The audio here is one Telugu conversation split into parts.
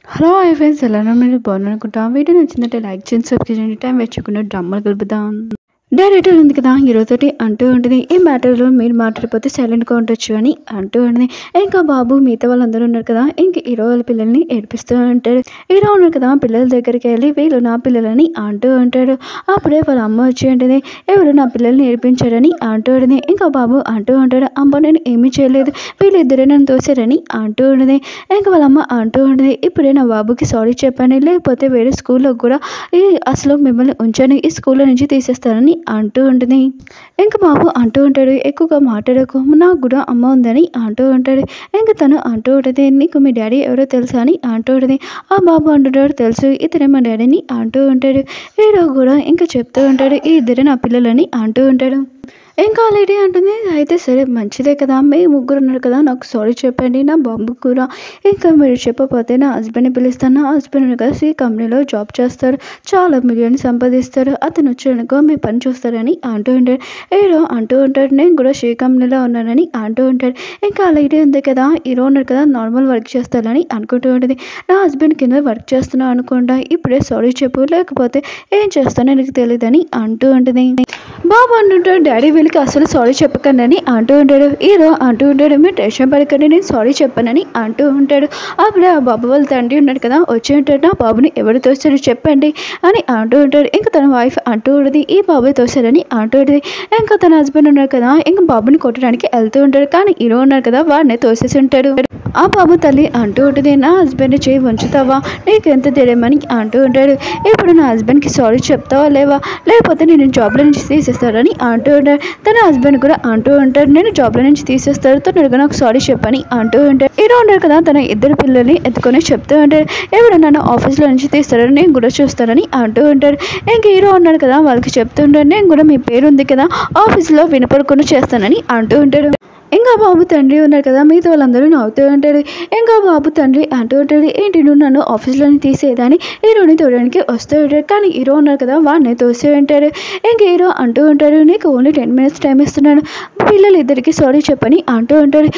హలో హాయ్ ఫ్రెండ్స్ ఎలా ఉన్నారు? మీరు బాగున్నారనుకుంటా. వీడియో నచ్చిందంటే లైక్ చేయండి, సబ్స్క్రైబ్ చేయండి. టైం వేస్ట్ డ్రామాలు కలుపుదాం. డైరెక్టర్ ఉంది కదా హీరోతోటి అంటూ ఉంటుంది, ఈ మ్యాటర్లో మీరు మాట్లాడిపోతే సైలెంట్గా ఉండొచ్చు అని అంటూ ఉంటుంది. ఇంకా బాబు మిగతా వాళ్ళందరూ ఉన్నారు కదా, ఇంక హీరో వాళ్ళ పిల్లల్ని ఏడిపిస్తూ ఉంటాడు. హీరో ఉన్నారు కదా పిల్లల దగ్గరికి వెళ్ళి వీళ్ళు నా పిల్లలని అంటూ ఉంటాడు. అప్పుడే వాళ్ళ అమ్మ వచ్చి ఉంటుంది, ఎవరు నా పిల్లల్ని ఏడిపించారని అంటూ ఉంటుంది. ఇంకా బాబు అంటూ ఉంటాడు, అమ్మ నేను ఏమీ చేయలేదు, వీళ్ళిద్దరే నన్ను తోసారని అంటూ ఉంటుంది. ఇంకా వాళ్ళ అమ్మ అంటూ ఉంటుంది, ఇప్పుడే నా బాబుకి సారీ చెప్పాను, లేకపోతే వేరే స్కూల్లో కూడా అసలు మిమ్మల్ని ఉంచాను, ఈ స్కూల్లో నుంచి తీసేస్తానని అంటూ ఉంటుంది. ఇంకా బాబు అంటూ ఉంటాడు, ఎక్కువగా మాట్లాడకు, నాకు కూడా అమ్మ ఉందని అంటూ ఉంటాడు. ఇంకా తను అంటూ ఉంటుంది, నీకు మీ డాడీ ఎవరో తెలుసా అని అంటూ ఉంటుంది. ఆ బాబు అంటుంటాడు, తెలుసు, ఇతరే మా డాడీని అంటూ ఉంటాడు. హీరో కూడా ఇంకా చెప్తూ ఉంటాడు, ఈ ఇద్దరే నా పిల్లలని అంటూ ఉంటాడు. ఇంకా లేడీ అంటుంది, అయితే సరే మంచిదే కదా, మీ ముగ్గురు ఉన్నారు కదా, నాకు సారీ చెప్పండి, నా బాబు కూడా ఇంకా మీరు చెప్పకపోతే నా హస్బెండ్ని పిలుస్తాను, నా హస్బెండ్ కలిసి కంపెనీలో జాబ్ చేస్తారు, చాలా మిలియన్ సంపాదిస్తారు, అతను వచ్చానుకో మీ పని చూస్తారని అంటూ ఉంటాడు. హీరో అంటూ ఉంటాడు, నేను కూడా శ్రీ కంపెనీలో ఉన్నానని అంటూ ఉంటాడు. ఇంకా లేడీ ఉంది కదా, హీరో ఉన్నారు కదా, నార్మల్ వర్క్ చేస్తారని అనుకుంటూ ఉంటుంది. నా హస్బెండ్ కింద వర్క్ చేస్తున్నా అనుకుంటా, ఇప్పుడే సారీ చెప్పు, లేకపోతే ఏం చేస్తానో నీకు తెలియదని అంటూ ఉంటుంది. బాబు అంటుంటాడు, డాడీ వీళ్ళకి అసలు సారీ చెప్పకండి అని అంటూ ఉంటాడు. హీరో అంటూ ఉంటాడు, మీరు టెన్షన్ పడకండి, నేను సారీ చెప్పానని అంటూ ఉంటాడు. అప్పుడే ఆ బాబు వాళ్ళ తండ్రి ఉన్నాడు కదా, వచ్చి ఉంటాడు, నా బాబుని ఎవరు తోసారు చెప్పండి అని అంటూ ఉంటాడు. ఇంకా తన వైఫ్ అంటూ ఉంటుంది, ఈ బాబు తోసారని అంటూ ఉంటుంది. ఇంకా తన హస్బెండ్ ఉన్నాడు కదా, ఇంకా బాబుని కొట్టడానికి వెళ్తూ ఉంటాడు, కానీ హీరో ఉన్నాడు కదా, వాడిని తోసేసి ఉంటాడు. ఆ బాబు తల్లి అంటూ ఉంటుంది, నా హస్బెండ్ చేయి వంచుతావా, నీకు ఎంత తెలియమని అంటూ ఉంటాడు. ఇప్పుడు నా హస్బెండ్కి సారీ చెప్తావా లేవా, లేకపోతే నేను జాబ్లో నుంచి తీసేస్తారని అంటూ ఉంటాడు. తన హస్బెండ్ కూడా అంటూ ఉంటాడు, నేను జాబ్లో నుంచి తీసేస్తారు, తొందరగా నాకు సారీ చెప్పని అంటూ ఉంటాడు. హీరో ఉంటాడు కదా, తన ఇద్దరు పిల్లల్ని ఎత్తుకొని చెప్తూ ఉంటాడు, ఎవరు నన్ను ఆఫీస్లో నుంచి తీస్తారని నేను కూడా చూస్తానని అంటూ ఉంటాడు. ఇంక హీరో ఉన్నాడు కదా, వాళ్ళకి చెప్తూ ఉంటాడు, నేను కూడా మీ పేరు ఉంది కదా ఆఫీస్లో వినపడకుండా చేస్తానని అంటూ ఉంటాడు. ఇంకా బాబు తండ్రి ఉన్నారు కదా, మిగతా వాళ్ళందరూ నవ్వుతూ ఉంటాడు. ఇంకా బాబు తండ్రి అంటూ ఉంటాడు, ఏంటి నువ్వు నన్ను ఆఫీస్లోని తీసేయదని హీరోని తోడడానికి వస్తూ ఉంటాడు, కానీ హీరో ఉన్నారు కదా వాడిని తోసి ఉంటాడు. ఇంకా హీరో అంటూ ఉంటాడు, నీకు ఓన్లీ 10 minutes టైం ఇస్తున్నాను, పిల్లలు ఇద్దరికి సారీ చెప్పని అంటూ ఉంటాడు.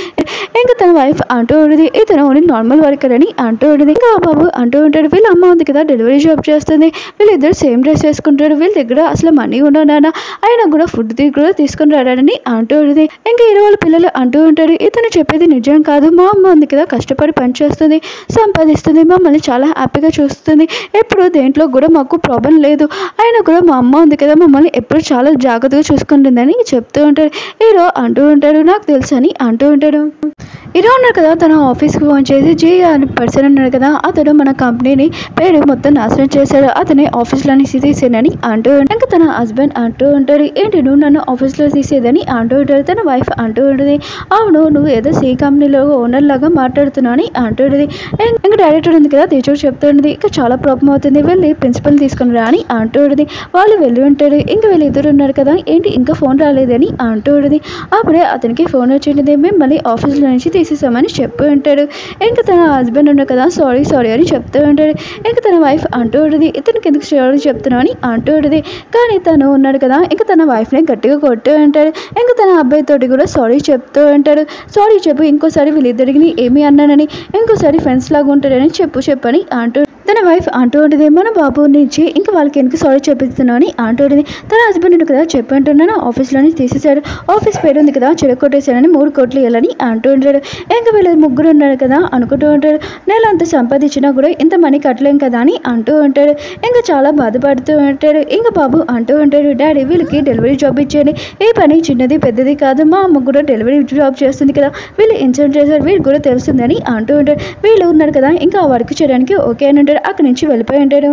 ఇంకా తన వైఫ్ అంటూ ఉంటుంది, ఇతను ఓన్లీ నార్మల్ వర్కర్ అని అంటూ ఉంటుంది. ఇంకా బాబు అంటూ ఉంటాడు, వీళ్ళ అమ్మ ఉంది కదా డెలివరీ జాబ్ చేస్తుంది, వీళ్ళిద్దరు సేమ్ డ్రెస్ వేసుకుంటారు, వీళ్ళ దగ్గర అసలు మనీ ఉండడా, అయినా కూడా ఫుడ్ కూడా తీసుకుని రాడని అంటూ ఉంటుంది. ఇంకా హీరో వాళ్ళ పిల్లలు అంటూ ఉంటాడు, ఇతను చెప్పేది నిజం కాదు, మా అమ్మ ఉంది కదా కష్టపడి పనిచేస్తుంది, సంపాదిస్తుంది, మమ్మల్ని చాలా హ్యాపీగా చూస్తుంది, ఎప్పుడు దేంట్లో కూడా మాకు ప్రాబ్లం లేదు, అయినా కూడా మా అమ్మ ఉంది కదా మమ్మల్ని ఎప్పుడు చాలా జాగ్రత్తగా చూసుకుంటుందని చెప్తూ ఉంటాడు. హీరో అంటూ ఉంటాడు, నాకు తెలుసు అని అంటూ ఉంటాడు. హీరో ఉన్నాడు కదా, తన ఆఫీస్కి ఫోన్ చేసి జీ అనే పర్సన్ ఉన్నాడు కదా, అతడు మన కంపెనీని పేరు మొత్తం నాశనం చేశాడు, అతని ఆఫీస్లో నుంచి తీసేనని అంటూ ఉంటాడు. ఇంకా తన హస్బెండ్ అంటూ ఉంటాడు, ఏంటి నువ్వు నన్ను ఆఫీస్లో తీసేదని అంటూ ఉంటాడు. తన వైఫ్ అంటూ ఉంటుంది, అవును నువ్వు ఏదో సి కంపెనీలో ఓనర్ లాగా మాట్లాడుతున్నావు అని అంటూ ఉంటుంది. ఇంకా డైరెక్టర్ ఉంది కదా, టీచర్ చెప్తూ ఉంటుంది, ఇంకా చాలా ప్రాబ్లం అవుతుంది, వెళ్ళి ప్రిన్సిపల్ తీసుకుని రా అని అంటూ ఉంటుంది. వాళ్ళు వెళ్ళి ఉంటారు. ఇంకా వీళ్ళు ఇద్దరు ఉన్నారు కదా, ఏంటి ఇంకా ఫోన్ రాలేదని అంటూ ఉంటుంది. అప్పుడే అతనికి ఫోన్ వచ్చింది, మేము మళ్ళీ ఆఫీస్లో నుంచి తీసేసామని చెప్పు ఉంటాడు. ఇంకా తన హస్బెండ్ ఉన్నాడు కదా, సారీ సారీ అని చెప్తూ ఉంటాడు. ఇంకా తన వైఫ్ అంటూ ఉంటుంది, ఇతనికి ఎందుకు సారీ చెప్తున్నావు అని అంటూ ఉంటుంది. కానీ తను ఉన్నాడు కదా, ఇంకా తన వైఫ్ని గట్టిగా కొడుతూ ఉంటాడు. ఇంకా తన అబ్బాయితోటి కూడా సారీ చెప్తూ ఉంటాడు, సారీ చెప్పు, ఇంకోసారి వీళ్ళిద్దరికి ఏమి అన్నానని, ఇంకోసారి ఫ్రెండ్స్ లాగా ఉంటాడని చెప్పని అంటూ తన వైఫ్ అంటూ ఉంటుంది, మన బాబు నుంచి ఇంకా వాళ్ళకి ఎందుకు సారీ చెప్పిస్తున్నావు అని అంటూ ఉంటుంది. తన హస్బెండ్ ఉంది కదా చెప్పంటున్నాను, ఆఫీస్లో నుంచి తీసేశాడు, ఆఫీస్ పేరు ఉంది కదా చెడగొట్టేశాడని 3 కోట్లు ఇవ్వాలని అంటూ ఉంటాడు. ఇంకా వీళ్ళు ముగ్గురు ఉన్నారు కదా అనుకుంటూ ఉంటాడు, నెల అంత సంపాదించినా కూడా ఇంత మనీ కట్టలేం కదా అని అంటూ ఉంటాడు. ఇంకా చాలా బాధపడుతూ ఉంటాడు. ఇంకా బాబు అంటూ ఉంటాడు, డాడీ వీళ్ళకి డెలివరీ జాబ్ ఇచ్చేయండి, ఈ పని చిన్నది పెద్దది కాదు, మా అమ్మ కూడా డెలివరీ జాబ్ చేస్తుంది కదా, వీళ్ళు ఇన్సూరెన్స్ చేశారు, వీళ్ళు కూడా తెలుస్తుందని అంటూ ఉంటాడు. వీళ్ళు ఉన్నారు కదా ఇంకా వర్క్ చేయడానికి ఓకే అని ఉంటాడు. అక్కడి నుంచి వెళ్ళిపోయి ఉంటాడు.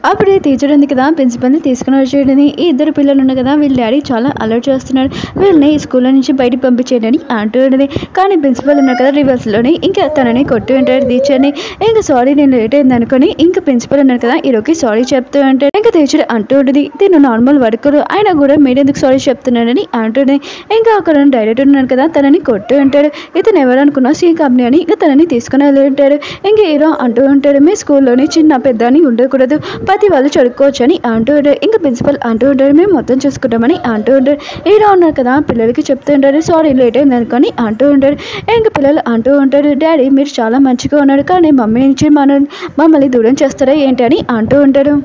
అప్పుడే టీచర్ ఉంది కదా ప్రిన్సిపల్ని తీసుకుని వచ్చేయడని, ఈ ఇద్దరు పిల్లలు ఉన్నారు కదా వీళ్ళ డాడీ చాలా అలర్ట్ చేస్తున్నాడు, వీళ్ళని స్కూల్లో నుంచి బయటకు పంపించేయడని అంటూ ఉంటుంది. కానీ ప్రిన్సిపల్ ఉన్నారు కదా రివర్స్లోని ఇంకా తనని కొట్టి ఉంటాడు టీచర్ని. ఇంకా సారీ నేను లేట్ అయింది అనుకుని ఇంకా ప్రిన్సిపల్ ఉన్నారు కదా ఈరోకి సారీ చెప్తూ ఉంటాడు. ఇంకా టీచర్ అంటూ ఉంటుంది, తిను నార్మల్ వర్కర్ అయినా కూడా మీరు ఎందుకు సారీ చెప్తున్నాడని అంటుంది. ఇంకా అక్కడ డైరెక్టర్ ఉన్నాడు కదా తనని కొట్టు ఉంటాడు. ఇతను ఎవరనుకున్నా సి కంపెనీ అని ఇంకా తనని తీసుకుని వెళ్ళి ఉంటాడు. ఇంక హీరో అంటూ ఉంటాడు, మీ స్కూల్లోని చిన్న పెద్ద అని ఉండకూడదు, ప్రతి వాళ్ళు చదువుకోవచ్చు అని అంటూ ఉంటాడు. ఇంకా ప్రిన్సిపల్ అంటూ ఉంటాడు, మేము మొత్తం చూసుకుంటామని అంటూ ఉంటాడు. హీరో ఉన్నారు కదా పిల్లలకి చెప్తూ ఉంటాడు, సారీ లేట్ అయింది అనుకొని అంటూ ఉంటాడు. ఇంకా పిల్లలు అంటూ ఉంటాడు, డాడీ మీరు చాలా మంచిగా ఉన్నాడు కానీ మమ్మీ నుంచి మమ్మల్ని దూరం చేస్తారా ఏంటి అని అంటూ ఉంటాడు.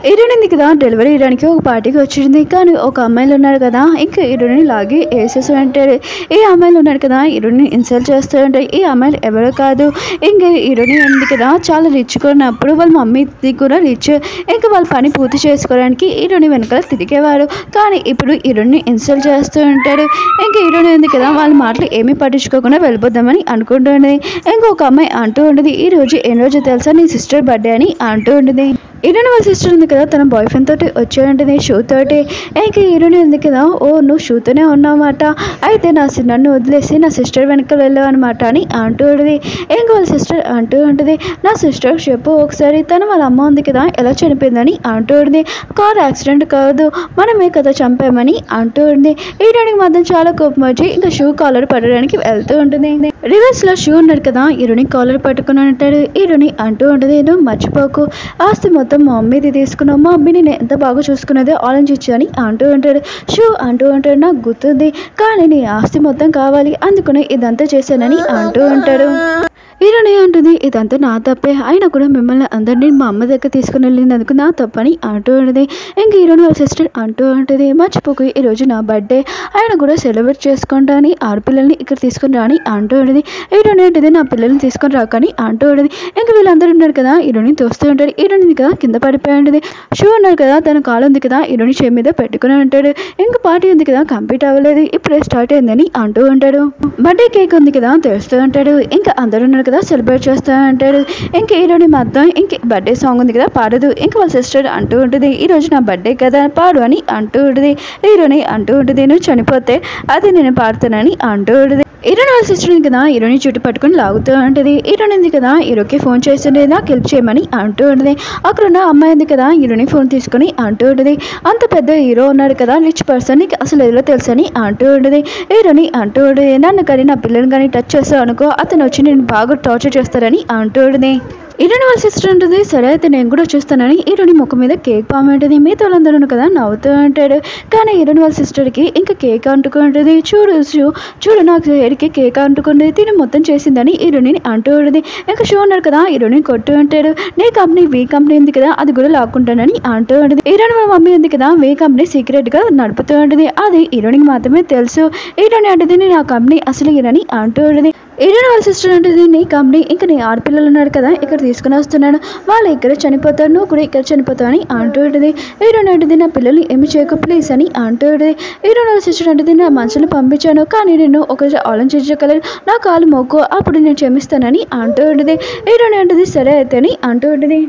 హీరోయిన్ కదా డెలివరీ ఇవ్వడానికి ఒక పార్టీకి వచ్చింది. కానీ ఒక అమ్మాయిలు ఉన్నారు కదా ఇంకా హీరోయిన్ లాగి వేసేసి ఉంటాడు. ఈ అమ్మాయిలు ఉన్నారు కదా హీరోయిన్ ఇన్సల్ట్ చేస్తూ ఉంటాయి. ఈ అమ్మాయిలు ఎవరు కాదు ఇంకా హీరోయిన్ ఉంది కదా చాలా రిచ్ కొన్నప్పుడు వాళ్ళ మమ్మీ కూడా రిచ్. ఇంకా వాళ్ళ పని పూర్తి చేసుకోవడానికి హీరోయిన్ వెనకాల తిరిగేవారు. కానీ ఇప్పుడు హీరోయిన్ ఇన్సల్ట్ చేస్తూ ఉంటాడు. ఇంకా హీరోయిన్ ఉంది కదా వాళ్ళ మాటలు ఏమీ పట్టించుకోకుండా వెళ్ళిపోద్దామని అనుకుంటుంది. ఇంకొక అమ్మాయి అంటూ ఉంటుంది, ఈ రోజు ఏ రోజు తెలుసా నీ సిస్టర్ బర్త్డే అని అంటూ ఉంటుంది. హీరోయిన్ వాళ్ళ సిస్టర్ ఉంది కదా తన బాయ్ ఫ్రెండ్ తోటి వచ్చేయండి షూ తోటి. ఇంకా హీరోయిన్ ఉంది కదా ఓ నువ్వు షూతోనే ఉన్నావన్నమాట, అయితే నన్ను వదిలేసి నా సిస్టర్ వెనక వెళ్ళావు అనమాట అని అంటూ ఉంటుంది. ఇంకా వాళ్ళ సిస్టర్ అంటూ ఉంటుంది, నా సిస్టర్ చెప్పు ఒకసారి తను వాళ్ళ అమ్మ ఉంది కదా ఎలా చనిపోయిందని అంటూ ఉంటుంది. కార్ యాక్సిడెంట్ కాదు మనమే కదా చంపామని అంటూ ఉంటుంది. హీరోయిన్కి మాత్రం చాలా కోపం వచ్చి ఇంకా షూ కాలర్ పట్టడానికి వెళ్తూ ఉంటుంది. రివర్స్ లో షూ ఉన్నాడు కదా హీరోయిన్ కాలర్ పట్టుకుని ఉంటాడు. హీరోయిన్ అంటూ ఉంటుంది, నువ్వు మర్చిపోకు ఆస్తి మొత్తం మా మమ్మీది తీసుకున్నావు, మా మమ్మీ నేను ఎంత బాగా చూసుకున్నదే ఆలోచించు అని అంటూ ఉంటాడు. షూ అంటూ ఉంటాడు, నాకు గుర్తుంది కానీ నీ ఆస్తి మొత్తం కావాలి అందుకనే ఇదంతా చేశానని అంటూ ఉంటాడు. హీరోయిన్ అంటుంది, ఇదంతా నా తప్పే, అయినా కూడా మిమ్మల్ని అందరినీ మా అమ్మ దగ్గర తీసుకుని వెళ్ళినందుకు నా తప్పని అంటూ ఉంటుంది. ఇంక హీరోయిన్ వాళ్ళ సిస్టర్ అంటూ ఉంటుంది, మర్చిపోకు ఈరోజు నా బర్త్డే, ఆయన కూడా సెలబ్రేట్ చేసుకుంటా అని ఆడపిల్లల్ని ఇక్కడ తీసుకుని రాని అంటూ ఉంటుంది. హీరోయిన్ ఏంటిది నా పిల్లల్ని తీసుకొని రాకని అంటూ ఉంటుంది. ఇంక వీళ్ళందరూ ఉన్నారు కదా హీరోయిన్ తోస్తూ ఉంటాడు. హీరోయిన్ కదా కింద పడిపోయి ఉంటుంది. షూ ఉన్నారు కదా తన కాలు ఉంది కదా హీరోయిన్ షే మీద పెట్టుకుని ఉంటాడు. ఇంక పార్టీ ఉంది కదా కంప్లీట్ అవ్వలేదు ఇప్పుడే స్టార్ట్ అయిందని అంటూ ఉంటాడు. బర్త్డే కేక్ ఉంది కదా తెస్తూ ఉంటాడు. ఇంకా అందరూ ఉన్నారు కదా సెలబ్రేట్ చేస్తూ ఉంటాడు. ఇంకా హీరోయిన్ మాత్రం ఇంక బర్త్డే సాంగ్ ఉంది కదా పాడదు. ఇంకా వాళ్ళ సిస్టర్ అంటూ ఉంటుంది, ఈరోజు నా బర్త్డే కదా పాడు అని అంటూ ఉంటుంది. హీరోయిన్ అంటూ ఉంటుంది, నువ్వు చనిపోతే అది నేను పాడుతానని అంటూ ఉంటుంది. హీరోయిన్ వాళ్ళ సిస్టర్ ఉంది కదా హీరోయిన్ చుట్టూ పట్టుకుని లాగుతూ ఉంటుంది. హీరోయిన్ ఉంది కదా హీరోకి ఫోన్ చేస్తుండే నాకు హెల్ప్ చేయమని అంటూ ఉంటుంది. అక్కడ ఉన్న అమ్మాయి ఉంది కదా హీరోయిన్ ఫోన్ తీసుకుని అంటూ ఉంటుంది, అంత పెద్ద హీరో ఉన్నాడు కదా రిచ్ పర్సన్ నీకు అసలు ఏదో తెలుసని అంటూ ఉంటుంది. హీరోయిన్ అంటూ ఉంటుంది, నన్ను కానీ నా పిల్లల్ని కానీ టచ్ చేస్తావు అనుకో అతను వచ్చి నేను బాగా టార్చర్ చేస్తారని అంటూ ఉంటుంది. హీరోయిన్ వాళ్ళ సిస్టర్ ఉంటుంది, సరే అయితే నేను కూడా చూస్తానని హీరోయిన్ ముఖం మీద కేక్ పాము ఉంటుంది. మిగతా వాళ్ళందరూ కదా నవ్వుతూ ఉంటాడు. కానీ హీరోయిన్ వాళ్ళ సిస్టర్కి ఇంకా కేక్ అంటుకుంటుంది. చూడు నాకు హెయిర్కి కేక్ అంటుకుంటుంది తిని మొత్తం చేసిందని హీరోయిన్ అంటూ ఉంటుంది. ఇంకా షో ఉన్నాడు కదా హీరోయిన్ కొట్టు ఉంటాడు, నీ కంపెనీ వీ కంపెనీ ఉంది కదా అది కూడా లాక్కుంటానని అంటూ ఉంటుంది. హీరోయిన్ వాళ్ళ మమ్మీ ఉంది కదా వీ కంపెనీ సీక్రెట్గా నడుపుతూ ఉంటుంది. అది హీరోయిన్కి మాత్రమే తెలుసు. హీరోయిన్ అంటే నా కంపెనీ అసలు హీరోని అంటూ ఉంటుంది. హీరోయిన్ వాళ్ళ సిస్టర్ ఉంటుంది, నీ కంపెనీ ఇంకా నీ ఆడపిల్లలు ఉన్నారు కదా ఇక్కడ తీసుకుని వస్తున్నాను వాళ్ళు ఇక్కడ చనిపోతారు నువ్వు కూడా ఇక్కడ చనిపోతావు అని అంటూ ఉంటుంది. హీరోయిన్ అంటే నా పిల్లల్ని ఏమి చేయకు ప్లీజ్ అని అంటూ ఉంటుంది. హీరోయిన్ వాళ్ళ సిస్టర్ అంటే నా మనుషులు పంపించాను కానీ నేను ఒకరోజు ఆలోచించగలను నా కాలు మోకు అప్పుడు నేను క్షమిస్తానని అంటూ ఉంటుంది. హీరోయిన్ అంటే సరే అయితే అని అంటూ ఉంటుంది.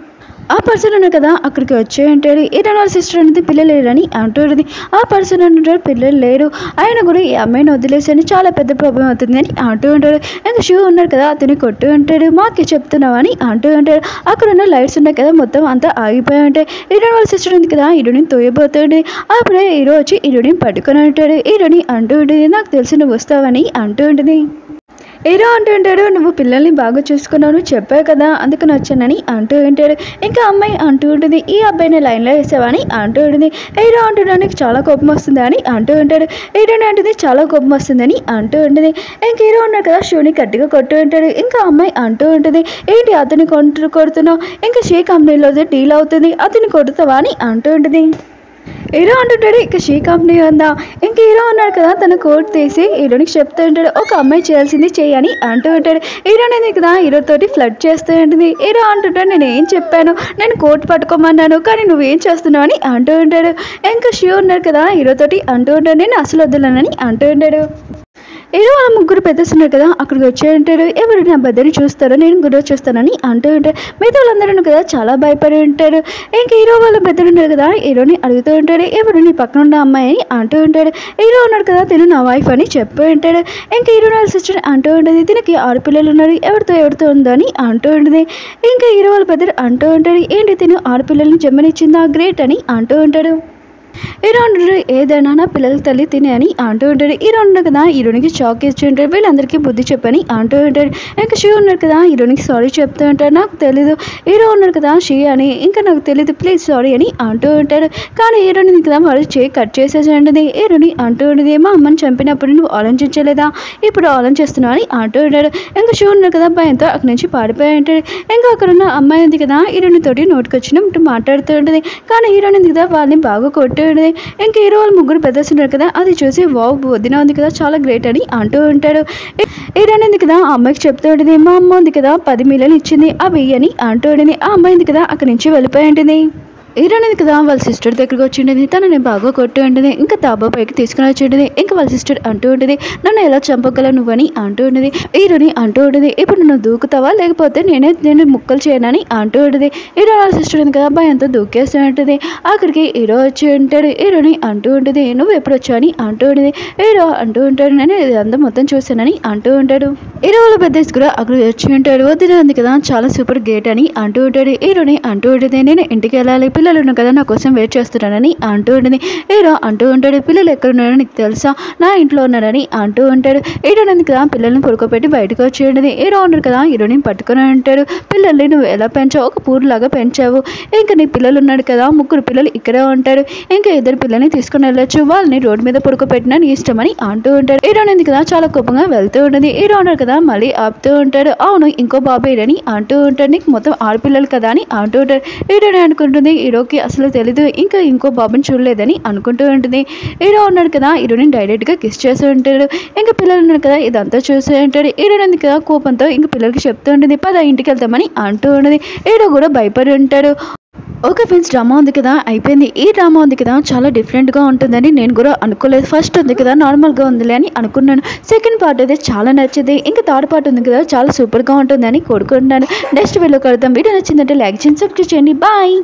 ఆ పర్సన్ ఉన్నారు కదా అక్కడికి వచ్చే అంటాడు. హీరోయిన్ వాళ్ళ సిస్టర్ అనేది పిల్లలు లేరని అంటూ ఉంటుంది. ఆ పర్సన్ అంటాడు పిల్లలు లేరు ఆయన కూడా ఈ అమ్మాయిని వదిలేసని చాలా పెద్ద ప్రాబ్లం అవుతుంది అని అంటూ ఉంటాడు. ఇంకా షూ ఉన్నారు కదా అతని కొట్టు ఉంటాడు, మాకే చెప్తున్నావు అని అంటూ ఉంటాడు. అక్కడ ఉన్న లైట్స్ ఉన్నాయి కదా మొత్తం అంతా ఆగిపోయి ఉంటాయి. హీరోయిన్ వాళ్ళ సిస్టర్ ఉంది కదా హీరోయిన్ తోయబోతుంది. అప్పుడే హీరో వచ్చి హీరోయిన్ పట్టుకొని ఉంటాడు. హీరోయిన్ అంటూ ఉంటుంది, నాకు తెలిసి నువ్వు వస్తావని అంటూ ఉంటుంది. హీరో అంటూ ఉంటాడు, నువ్వు పిల్లల్ని బాగా చూసుకున్నావు నువ్వు చెప్పావు కదా అందుకని వచ్చానని అంటూ ఉంటాడు. ఇంకా అమ్మాయి అంటూ ఉంటుంది, ఈ అబ్బాయిని లైన్లో వేసావని అంటూ ఉంటుంది. హీరో అంటున్నా నీకు చాలా కోపం వస్తుంది అని అంటూ ఉంటాడు. హీరోయిన్ అంటుంది చాలా కోపం వస్తుందని అంటూ ఉంటుంది. ఇంక హీరో ఉన్నాడు కదా షూని గట్టిగా కొట్టు ఉంటాడు. ఇంకా అమ్మాయి అంటూ ఉంటుంది, ఏంటి అతని కొడుతున్నావు ఇంకా షీ కంపెనీలో డీల్ అవుతుంది అతని కొడుతావా అని అంటూ ఉంటుంది. హీరో అంటుంటాడు ఇక షీ కంపెనీ ఉందా. ఇంక హీరో ఉన్నాడు కదా తన కోట్ తీసి హీరోనికి చెప్తూ ఉంటాడు, ఒక అమ్మాయి చేయాల్సింది చేయని అంటూ ఉంటాడు. హీరోని కదా హీరోతోటి ఫ్లడ్ చేస్తూ ఉంటుంది. హీరో అంటుంటాడు, నేను ఏం చెప్పాను నేను కోట్ పట్టుకోమన్నాను కానీ నువ్వేం చేస్తున్నావు అని అంటూ ఉంటాడు. ఇంకా షూ ఉన్నాడు కదా హీరోతోటి అంటూ ఉంటాడు, నేను అసలు వద్దులేనని అంటూ ఉంటాడు. హీరో వాళ్ళ ముగ్గురు పెద్దస్తున్నారు కదా అక్కడికి వచ్చి ఉంటాడు, ఎవరు నా బర్త్డేని చూస్తారో నేను కూడా చూస్తానని అంటూ ఉంటాడు. మిగతా వాళ్ళందరూ కదా చాలా భయపడి ఉంటాడు. ఇంక హీరో వాళ్ళ పెద్దలు ఉన్నారు కదా హీరోని అడుగుతూ ఉంటాడు, ఎవరు నీ పక్కన ఉన్న అమ్మాయి అని అంటూ ఉంటాడు. హీరో ఉన్నాడు కదా తిను నా వైఫ్ అని చెప్పి ఉంటాడు. ఇంక హీరో వాళ్ళ సిస్టర్ అంటూ ఉంటుంది, దీనికి 6 పిల్లలు ఉన్నారు ఎవరితో ఉందో అని అంటూ ఉంటుంది. ఇంకా హీరో వాళ్ళ పెద్దలు అంటూ ఉంటాడు, ఏంటి తిను 6 పిల్లల్ని జన్మనిచ్చిందా గ్రేట్ అని అంటూ ఉంటాడు. హీరో అంటాడు ఏదైనా నా పిల్లల తల్లి తినే అని అంటూ ఉంటాడు. హీరో ఉన్నాడు కదా హీరోనికి షాక్ ఇచ్చి ఉంటాడు. వీళ్ళందరికీ బుద్ధి చెప్పని అంటూ ఉంటాడు. ఇంకా షీ ఉన్నాడు కదా హీరోనికి సారీ చెప్తూ ఉంటాడు. నాకు తెలీదు హీరో ఉన్నాడు కదా షీ అని ఇంకా నాకు తెలీదు ప్లీజ్ సారీ అని అంటూ ఉంటాడు. కానీ హీరోని కదా వాడు చేయి కట్ చేసేసి ఉంటుంది. హీరోని అంటూ ఉంటుంది మా అమ్మని చంపినప్పుడు నువ్వు ఆలోచించలేదా ఇప్పుడు ఆలోచిస్తున్నావు అని అంటూ ఉంటాడు. ఇంకా షూ ఉన్నాడు కదా భయంతో అక్కడి నుంచి పాడిపోయి ఉంటాడు. ఇంకా అక్కడ ఉన్న అమ్మాయి ఉంది కదా హీరోని తోటి నోటికొచ్చినట్టు మాట్లాడుతూ ఉంటుంది. కానీ హీరోని కదా వాళ్ళని బాగా కొట్టు ఉంటుంది. ఇంకా హీరో వాళ్ళు ముగ్గురు బ్రదర్స్ ఉన్నారు కదా అది చూసి వావ్ వదిన ఉంది కదా చాలా గ్రేట్ అని అంటూ ఉంటాడు. హీరోని ఉంది కదా ఆ అమ్మాయికి చెప్తూ ఉంటుంది మా అమ్మ ఉంది కదా 10 మిలియన్ ఇచ్చింది అవి అని అంటూ ఉంటుంది. ఆ అమ్మాయి ఉంది కదా అక్కడి నుంచి వెళ్ళిపోయి ఉంటుంది. హీరోయిన్ కదా వాళ్ళ సిస్టర్ దగ్గరికి వచ్చి ఉంటుంది. తనని బాగా కొట్టు ఉంటుంది. ఇంకా తాబా పైకి తీసుకుని వచ్చి ఉంటుంది. ఇంకా వాళ్ళ సిస్టర్ అంటూ ఉంటుంది నన్ను ఎలా చంపగలవు నువ్వని అంటూ ఉంటుంది. హీరోని అంటూ ఉంటుంది ఇప్పుడు నువ్వు దూకుతావా లేకపోతే నేను ముక్కలు చేయనని అంటూ ఉంటుంది. హీరో వాళ్ళ సిస్టర్ ఉంది కదా భయంతో దూకేస్తూ ఉంటుంది. అక్కడికి హీరో వచ్చి ఉంటాడు. హీరోని అంటూ ఉంటుంది నువ్వు ఎప్పుడు వచ్చావు అని అంటూ ఉంటుంది. హీరో అంటూ ఉంటాడు నేను ఇదంతా మొత్తం చూశానని అంటూ ఉంటాడు. హీరో వాళ్ళ పెద్ద కూడా అక్కడ వచ్చి ఉంటాడు. వద్దు ఉంది కదా చాలా సూపర్ గేట్ అని అంటూ ఉంటాడు. హీరోని అంటూ ఉంటుంది నేను ఇంటికి వెళ్ళాలి పిల్లలు ఉన్నారు కదా నా కోసం వెయిట్ చేస్తున్నారని అంటూ ఉంటుంది. హీరో అంటూ ఉంటాడు పిల్లలు ఎక్కడ ఉన్నారని నీకు తెలుసా నా ఇంట్లో ఉన్నారని అంటూ ఉంటాడు. హీరో కదా పిల్లల్ని పడుకోబెట్టి బయటకు వచ్చి ఉంటుంది. హీరో ఉన్నారు కదా హీరోని పట్టుకుని ఉంటాడు. పిల్లల్ని నువ్వు ఎలా పెంచావు ఒక పూర్లాగా పెంచావు ఇంకా నీ పిల్లలు ఉన్నాడు కదా 3 పిల్లలు ఇక్కడే ఉంటారు ఇంకా 2 పిల్లల్ని తీసుకుని వెళ్ళొచ్చు వాళ్ళని రోడ్డు మీద పడుకోబెట్టినా నీ ఇష్టం అని అంటూ ఉంటాడు. హీరో కదా చాలా కోపంగా వెళ్తూ ఉంటుంది. హీరో ఉన్నారు కదా మళ్ళీ ఆపుతూ ఉంటాడు. అవును ఇంకో బాబు అని అంటూ ఉంటాడు. నీకు మొత్తం 6 పిల్లలు కదా అని అంటూ ఉంటాడు. హీరోని అనుకుంటుంది హీరోకి అసలు తెలీదు ఇంకా ఇంకో బాబుని చూడలేదని అనుకుంటూ ఉంటుంది. హీరో ఉన్నాడు కదా హీరోని డైరెక్ట్గా కిస్ చేస్తూ ఉంటాడు. ఇంకా పిల్లలు ఉన్నారు కదా ఇదంతా చూస్తూ ఉంటాడు. హీరోని కదా కోపంతో ఇంకా పిల్లలకి చెప్తూ ఉంటుంది పద ఇంటికి వెళ్తామని అంటూ ఉంటుంది. హీరో కూడా భయపడి ఉంటాడు. ఓకే ఫ్రెండ్స్ డ్రామా ఉంది కదా అయిపోయింది. ఈ డ్రామా ఉంది కదా చాలా డిఫరెంట్గా ఉంటుందని నేను కూడా అనుకోలేదు. ఫస్ట్ ఉంది కదా నార్మల్గా ఉందిలే అని అనుకున్నాను. సెకండ్ పార్ట్ అయితే చాలా నచ్చింది. ఇంకా థర్డ్ పార్ట్ ఉంది కదా చాలా సూపర్గా ఉంటుందని కోరుకుంటున్నాను. నెక్స్ట్ వీడియో కలుద్దాం. వీడియో నచ్చిందంటే లైక్ చేయండి సబ్స్క్రైబ్ చేయండి. బాయ్.